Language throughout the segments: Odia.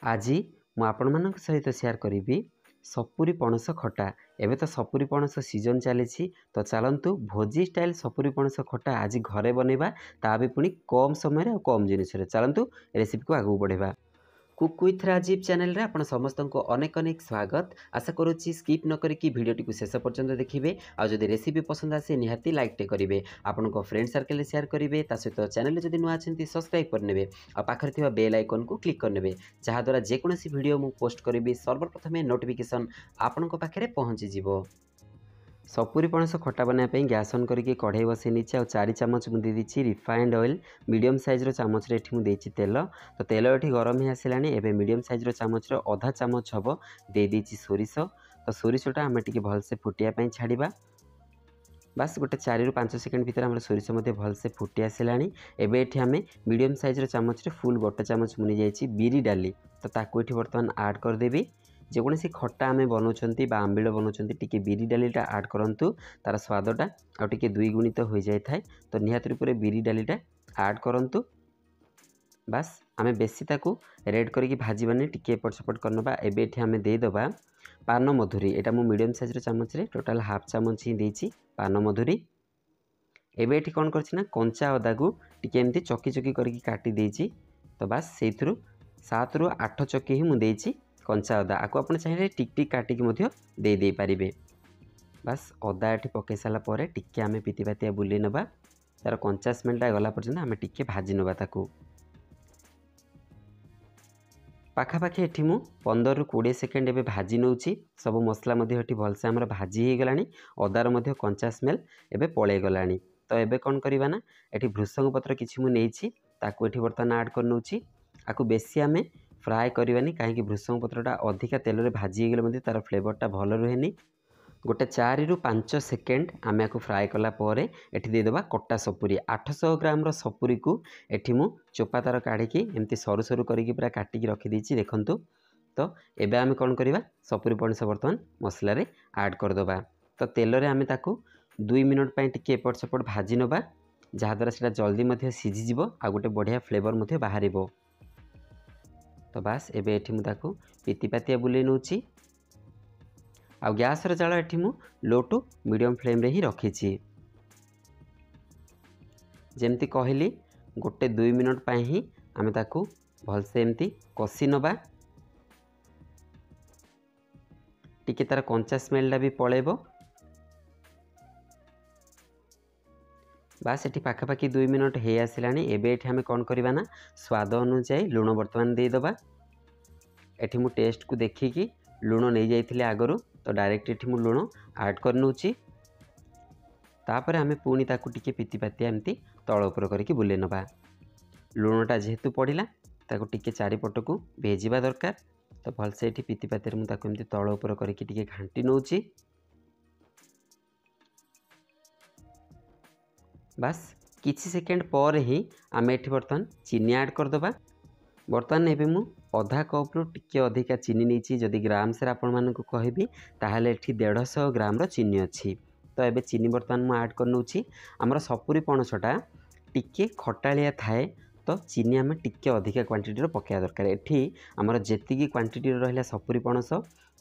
आज ମୁଁ ଆପଣମାନଙ୍କ ସହିତ ସେୟାର କରିବି ସପୁରୀ ପଣସ ଖଟା। ଏବେ ତ ସପୁରୀ ପଣସ ସିଜन ଚାଲିଛି, ତ ଚାଲନ୍ତୁ ଭୋଜି ଷ୍ଟାଇଲ ସପୁରୀ ପଣସ ଖଟା ଆଜି ଘରେ ବନେଇବା, ତା ବି ପୁଣି କମ୍ ସମୟରେ ଆଉ କମ୍ ଜିନିଷରେ। ଚାଲନ୍ତୁ ରେସିପିକୁ ଆଗକୁ ବଢ଼େଇବା। କୁକ୍ ୱିଥ୍ ରାଜୀବ ଚ୍ୟାନେଲରେ ଆପଣ ସମସ୍ତଙ୍କୁ ଅନେକ ଅନେକ ସ୍ୱାଗତ। ଆଶା କରୁଛି ସ୍କିପ୍ ନ କରିକି ଭିଡ଼ିଓଟିକୁ ଶେଷ ପର୍ଯ୍ୟନ୍ତ ଦେଖିବେ। ଆଉ ଯଦି ରେସିପି ପସନ୍ଦ ଆସେ ନିହାତି ଲାଇକ୍ଟେ କରିବେ, ଆପଣଙ୍କ ଫ୍ରେଣ୍ଡ ସର୍କଲରେ ସେୟାର କରିବେ, ତା ସହିତ ଚ୍ୟାନେଲରେ ଯଦି ନୂଆ ଅଛନ୍ତି ସବସ୍କ୍ରାଇବ୍ କରିନେବେ, ଆଉ ପାଖରେ ଥିବା ବେଲ୍ ଆଇକନ୍କୁ କ୍ଲିକ୍ କରିନେବେ, ଯାହାଦ୍ୱାରା ଯେକୌଣସି ଭିଡ଼ିଓ ମୁଁ ପୋଷ୍ଟ କରିବି ସର୍ବପ୍ରଥମେ ନୋଟିଫିକେସନ୍ ଆପଣଙ୍କ ପାଖରେ ପହଞ୍ଚିଯିବ। ସପୁରୀ ପଣସ ଖଟା ବନାଇବା ପାଇଁ ଗ୍ୟାସ୍ ଅନ୍ କରିକି କଢ଼େଇ ବସାଇ ନେଇଛି। ଆଉ 4 ଚାମଚ ମୁଁ ଦେଇଦେଇଛି ରିଫାଇଣ୍ଡ ଅଏଲ୍। ମିଡ଼ିୟମ୍ ସାଇଜ୍ର ଚାମଚରେ ଏଠି ମୁଁ ଦେଇଛି ତେଲ। ତ ତେଲ ଏଠି ଗରମ ହେଇ ଆସିଲାଣି। ଏବେ ମିଡ଼ିୟମ୍ ସାଇଜ୍ର ଚାମଚର ଅଧା ଚାମଚ ହେବ ଦେଇଦେଇଛି ସୋରିଷ। ତ ସୋରିଷଟା ଆମେ ଟିକେ ଭଲସେ ଫୁଟିବା ପାଇଁ ଛାଡ଼ିବା। ବାସ୍ ଗୋଟେ 4 ରୁ 5 ସେକେଣ୍ଡ ଭିତରେ ଆମର ସୋରିଷ ମଧ୍ୟ ଭଲସେ ଫୁଟି ଆସିଲାଣି। ଏବେ ଏଠି ଆମେ ମିଡ଼ିୟମ୍ ସାଇଜ୍ର ଚାମଚରେ ଫୁଲ୍ ଗୋଟେ ଚାମଚ ମୁଁ ନେଇଯାଇଛି ବିରି ଡାଲି। ତ ତାକୁ ଏଠି ବର୍ତ୍ତମାନ ଆଡ଼୍ କରିଦେବି। ଯେକୌଣସି ଖଟା ଆମେ ବନାଉଛନ୍ତି ବା ଆମ୍ବିଳ ବନାଉଛନ୍ତି, ଟିକେ ବିରି ଡାଲିଟା ଆଡ଼୍ କରନ୍ତୁ, ତାର ସ୍ୱାଦଟା ଆଉ ଟିକେ ଦ୍ୱିଗୁଣିତ ହୋଇଯାଇଥାଏ। ତ ନିହାତି ରୂପରେ ବିରି ଡାଲିଟା ଆଡ଼୍ କରନ୍ତୁ। ବାସ୍ ଆମେ ବେଶୀ ତାକୁ ରେଡ୍ କରିକି ଭାଜିବାନି, ଟିକେ ଏପଟ ସେପଟ କରିନେବା। ଏବେ ଏଠି ଆମେ ଦେଇଦେବା ପାନ ମଧୁରୀ। ଏଇଟା ମୁଁ ମିଡ଼ିୟମ୍ ସାଇଜ୍ର ଚାମଚରେ ଟୋଟାଲ୍ ହାଫ୍ ଚାମଚ ହିଁ ଦେଇଛି ପାନ ମଧୁରୀ। ଏବେ ଏଠି କ'ଣ କରିଛି ନା କଞ୍ଚା ଅଦାକୁ ଟିକେ ଏମିତି ଚକି ଚକି କରିକି କାଟି ଦେଇଛି। ତ ବାସ୍ ସେଇଥିରୁ 7 ରୁ 8 ଚକି ହିଁ ମୁଁ ଦେଇଛି କଞ୍ଚା ଅଦା। ଆକୁ ଆପଣ ଚାହିଁଲେ ଟିକ୍ ଟିକ୍ କାଟିକି ମଧ୍ୟ ଦେଇପାରିବେ। ବାସ୍ ଅଦା ଏଠି ପକାଇ ସାରିଲା ପରେ ଟିକେ ଆମେ ପିତିପାତିଆ ବୁଲେଇ ନେବା। ତାର କଞ୍ଚା ସ୍ମେଲ୍ଟା ଗଲା ପର୍ଯ୍ୟନ୍ତ ଆମେ ଟିକେ ଭାଜି ନେବା ତାକୁ। ପାଖାପାଖି ଏଠି ମୁଁ 15 ରୁ 20 ସେକେଣ୍ଡ ଏବେ ଭାଜି ନେଉଛି। ସବୁ ମସଲା ମଧ୍ୟ ଏଠି ଭଲସେ ଆମର ଭାଜି ହେଇଗଲାଣି। ଅଦାର ମଧ୍ୟ କଞ୍ଚା ସ୍ମେଲ୍ ଏବେ ପଳେଇ ଗଲାଣି। ତ ଏବେ କ'ଣ କରିବା ନା ଏଠି ଭୃଷଙ୍ଗ ପତ୍ର କିଛି ମୁଁ ନେଇଛି, ତାକୁ ଏଠି ବର୍ତ୍ତମାନ ଆଡ଼୍ କରିନେଉଛି। ଆକୁ ବେଶୀ ଆମେ ଫ୍ରାଏ କରିବାନି, କାହିଁକି ଭୃଷଙ୍ଗ ପତ୍ରଟା ଅଧିକା ତେଲରେ ଭାଜି ହେଇଗଲେ ମଧ୍ୟ ତାର ଫ୍ଲେଭରଟା ଭଲ ରୁହେନି। ଗୋଟେ 4 ରୁ 5 ସେକେଣ୍ଡ ଆମେ ଆକୁ ଫ୍ରାଏ କଲା ପରେ ଏଠି ଦେଇଦେବା କଟା ସପୁରୀ। 800 ଗ୍ରାମର ସପୁରୀକୁ ଏଠି ମୁଁ ଚୋପା ତାର କାଢ଼ିକି ଏମିତି ସରୁ ସରୁ କରିକି ପୁରା କାଟିକି ରଖିଦେଇଛି, ଦେଖନ୍ତୁ। ତ ଏବେ ଆମେ କ'ଣ କରିବା, ସପୁରୀ ପଣସ ବର୍ତ୍ତମାନ ମସଲାରେ ଆଡ଼୍ କରିଦେବା। ତ ତେଲରେ ଆମେ ତାକୁ 2 ମିନିଟ୍ ପାଇଁ ଟିକେ ଏପଟ ସେପଟ ଭାଜି ନେବା, ଯାହାଦ୍ୱାରା ସେଇଟା ଜଲ୍ଦି ମଧ୍ୟ ସିଝିଯିବ ଆଉ ଗୋଟେ ବଢ଼ିଆ ଫ୍ଲେଭର ମଧ୍ୟ ବାହାରିବ। ତ ବାସ୍ ଏବେ ଏଠି ମୁଁ ତାକୁ ପିତିପାତିଆ ବୁଲେଇ ନେଉଛି। ଆଉ ଗ୍ୟାସ୍ର ଜାଳ ଏଠି ମୁଁ ଲୋ ଟୁ ମିଡ଼ିୟମ୍ ଫ୍ଲେମ୍ରେ ହିଁ ରଖିଛି। ଯେମିତି କହିଲି ଗୋଟେ 2 ମିନିଟ୍ ପାଇଁ ହିଁ ଆମେ ତାକୁ ଭଲସେ ଏମିତି କଷି ନେବା। ଟିକେ ତାର କଞ୍ଚା ସ୍ମେଲ୍ଟା ବି ପଳେଇବ। ବାସ୍ ଏଠି ପାଖାପାଖି 2 ମିନିଟ୍ ହେଇ ଆସିଲାଣି। ଏବେ ଏଠି ଆମେ କ'ଣ କରିବା ନା ସ୍ୱାଦ ଅନୁଯାୟୀ ଲୁଣ ବର୍ତ୍ତମାନ ଦେଇଦେବା। ଏଠି ମୁଁ ଟେଷ୍ଟକୁ ଦେଖିକି ଲୁଣ ନେଇଯାଇଥିଲି ଆଗରୁ, ତ ଡାଇରେକ୍ଟ ଏଠି ମୁଁ ଲୁଣ ଆଡ଼୍ କରିନେଉଛି। ତାପରେ ଆମେ ପୁଣି ତାକୁ ଟିକେ ପିତିପାତିଆ ଏମିତି ତଳ ଉପର କରିକି ବୁଲେଇ ନେବା। ଲୁଣଟା ଯେହେତୁ ପଡ଼ିଲା ତାକୁ ଟିକେ ଚାରିପଟକୁ ଭେଜିବା ଦରକାର। ତ ଭଲସେ ଏଠି ପିତିପାତିଆରେ ମୁଁ ତାକୁ ଏମିତି ତଳ ଉପର କରିକି ଟିକେ ଘାଣ୍ଟି ନେଉଛି। ବାସ୍ କିଛି ସେକେଣ୍ଡ ପରେ ହିଁ ଆମେ ଏଠି ବର୍ତ୍ତମାନ ଚିନି ଆଡ଼୍ କରିଦେବା। ବର୍ତ୍ତମାନ ଏବେ ମୁଁ ଅଧା କପ୍ରୁ ଟିକେ ଅଧିକା ଚିନି ନେଇଛି। ଯଦି ଗ୍ରାମ୍ସରେ ଆପଣମାନଙ୍କୁ କହିବି ତାହେଲେ ଏଠି 150 ଗ୍ରାମର ଚିନି ଅଛି। ତ ଏବେ ଚିନି ବର୍ତ୍ତମାନ ମୁଁ ଆଡ଼୍ କରିନେଉଛି। ଆମର ସପୁରୀ ପଣସଟା ଟିକେ ଖଟାଳିଆ ଥାଏ, ତ ଚିନି ଆମେ ଟିକେ ଅଧିକା କ୍ୱାଣ୍ଟିଟିର ପକାଇବା ଦରକାର। ଏଠି ଆମର ଯେତିକି କ୍ୱାଣ୍ଟିଟିର ରହିଲା ସପୁରୀ ପଣସ,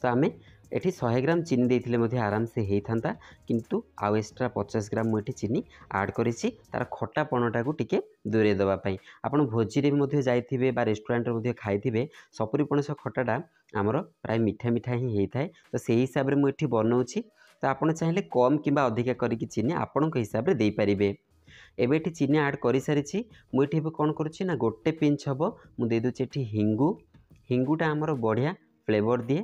ତ ଆମେ ଏଠି 100 ଗ୍ରାମ ଚିନି ଦେଇଥିଲେ ମଧ୍ୟ ଆରାମସେ ହେଇଥାନ୍ତା, କିନ୍ତୁ ଆଉ ଏକ୍ସଟ୍ରା 50 ଗ୍ରାମ ମୁଁ ଏଠି ଚିନି ଆଡ଼୍ କରିଛି ତାର ଖଟାପଣଟାକୁ ଟିକେ ଦୂରେଇ ଦେବା ପାଇଁ। ଆପଣ ଭୋଜିରେ ବି ମଧ୍ୟ ଯାଇଥିବେ ବା ରେଷ୍ଟୁରାଣ୍ଟରେ ମଧ୍ୟ ଖାଇଥିବେ, ସପୁରୀ ପଣସ ଖଟାଟା ଆମର ପ୍ରାୟ ମିଠା ମିଠା ହିଁ ହେଇଥାଏ। ତ ସେଇ ହିସାବରେ ମୁଁ ଏଠି ବନାଉଛି। ତ ଆପଣ ଚାହିଁଲେ କମ୍ କିମ୍ବା ଅଧିକା କରିକି ଚିନି ଆପଣଙ୍କ ହିସାବରେ ଦେଇପାରିବେ। ଏବେ ଏଠି ଚିନି ଆଡ଼୍ କରିସାରିଛି। ମୁଁ ଏଠି ଏବେ କ'ଣ କରୁଛି ନା ଗୋଟେ ପିଞ୍ଚ ହେବ ମୁଁ ଦେଇଦେଉଛି ଏଠି ହିଙ୍ଗୁ। ହିଙ୍ଗୁଟା ଆମର ବଢ଼ିଆ ଫ୍ଲେଭର ଦିଏ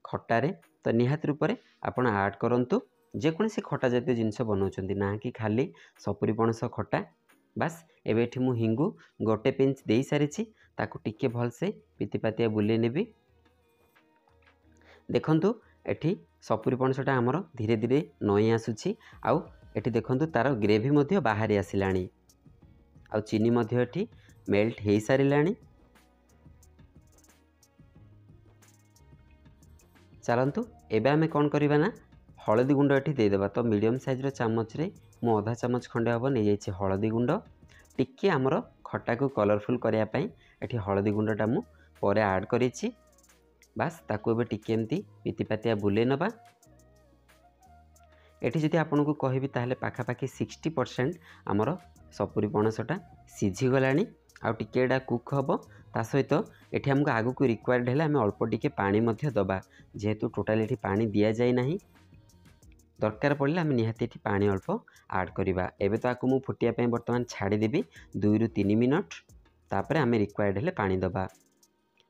ଖଟାରେ। ତ ନିହାତି ରୂପରେ ଆପଣ ଆଡ଼୍ କରନ୍ତୁ, ଯେକୌଣସି ଖଟା ଜାତୀୟ ଜିନିଷ ବନାଉଛନ୍ତି, ନା କି ଖାଲି ସପୁରୀ ପଣସ ଖଟା। ବାସ୍ ଏବେ ଏଠି ମୁଁ ହିଙ୍ଗୁ ଗୋଟେ ପିଞ୍ଚ ଦେଇସାରିଛି। ତାକୁ ଟିକେ ଭଲସେ ପିତିପାତିଆ ବୁଲେଇ ନେବି। ଦେଖନ୍ତୁ ଏଠି ସପୁରୀ ପଣସଟା ଆମର ଧୀରେ ଧୀରେ ନଇଁ ଆସୁଛି। ଆଉ ଏଠି ଦେଖନ୍ତୁ ତାର ଗ୍ରେଭି ମଧ୍ୟ ବାହାରି ଆସିଲାଣି। ଆଉ ଚିନି ମଧ୍ୟ ଏଠି ମେଲ୍ଟ ହେଇସାରିଲାଣି। ଚାଲନ୍ତୁ ଏବେ ଆମେ କ'ଣ କରିବା ନା ହଳଦୀ ଗୁଣ୍ଡ ଏଠି ଦେଇଦେବା। ତ ମିଡ଼ିୟମ୍ ସାଇଜ୍ର ଚାମଚରେ ମୁଁ ଅଧା ଚାମଚ ଖଣ୍ଡେ ହେବ ନେଇଯାଇଛି ହଳଦୀ ଗୁଣ୍ଡ। ଟିକେ ଆମର ଖଟାକୁ କଲରଫୁଲ୍ କରିବା ପାଇଁ ଏଠି ହଳଦୀ ଗୁଣ୍ଡଟା ମୁଁ ପରେ ଆड करेछि बास ताकू एबे टिके एमती पितिपातिया बुले नबा एठी जदि आपनको कहबी ताहले पाखापाखि 60% आमर सपुरी पणसटा सिझी गलानी आ टिके एडा कुक हबो ता सहित एठी हमको आगु को रिक्वायर्ड हेला हमें अल्प टिके पानी मध्य दबा जेहेतु टोटाल एठी पानी दिया जाय नाही दरकार पड़े आम निहाती एठी पानी अल्प आड करवा एबे तो आकु मु फुटिया पय वर्तमान छाड़ी देबी 2 रु 3 मिनट तापर आम रिक्वायर्ड हेले पानी दबा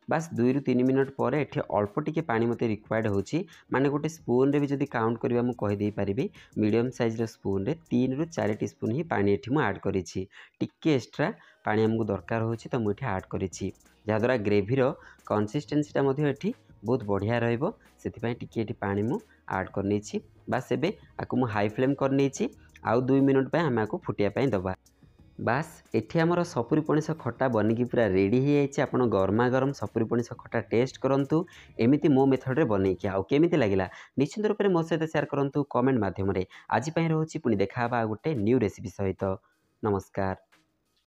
बास 2 रु 3 मिनट पर एठी अल्प टिके पानी मते रिक्वायर्ड होची माने गोटे स्पून रे भी जदी काउंट करबा मु कहि देई परिबी मीडियम साइज रो स्पून रे 3 रु 4 टीस्पून ही पानी एठी मु ऐड करिछि टिके एक्स्ट्रा पानी हमकु दरकार होची तो मु एठी ऐड करिछि जा द्वारा ग्रेवी रो कंसिस्टेंसी ता मध्ये एठी बहुत बढ़िया रहइबो सेति पय टिके एठी पानी मु ऐड करनेछि बास एबे आकु मु हाई फ्लेम करनेछि आउ 2 मिनट पय हम आकु फुटिया पय दबा बास एठी हमर सपुरी पणस खटा बनिकी पूरा रेडी हो जाइए आपण गरमा गरम सपुरी पणस खटा टेस्ट करंतु एमिति मो मेथड रे बनेकी आउ केमिति लागिला निश्चित रूप में मो सहित शेयर करंतु कमेंट माध्यम रे आज पय रहउछि पुनी देखा बा गोटे न्यू रेसिपी सहित नमस्कार।